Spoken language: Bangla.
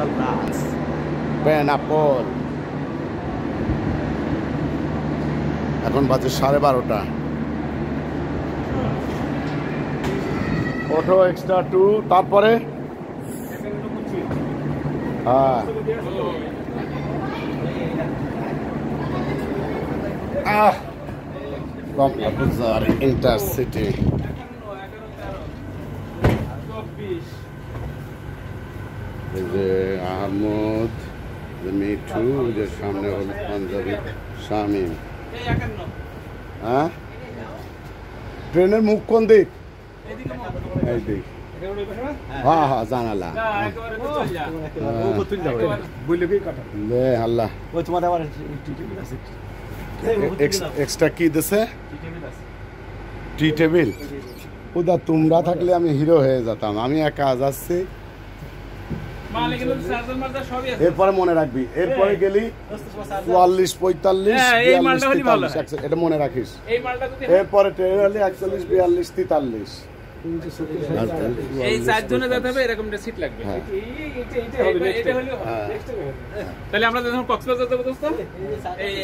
বিশাল গাছ পাইনাপল। এখন বাজে 12:30। ওঠো এক্সট্রা 2, তারপরে হ্যাঁ কমলা বাজার ইন্টারসিটি। এই যে আহমদ, যে মিঠু, যে সামনে হল পাঞ্জাবি শামিম। হ্যাঁ, ট্রেনের মুখ কোন দিক? এই দিক। হ্যাঁ হ্যাঁ, জানালা। আল্লাহ এক্সট্রা কি দিছে? টি টেবিল। ওদা তোমরা থাকলে আমি হিরো হয়ে যেতাম, আমি একা যাচ্ছি। এরপরে মনে রাখবি, এরপরে গেলি 44, 45, 42, এটা মনে রাখিস। এরপরে ট্রেন হলে 41, 42, 43। এই চারজনে যেতে হবে, এরকম একটা সিট লাগবে। তাহলে আমরা যখন কক্সবাজার যাবো দোস্ত, এই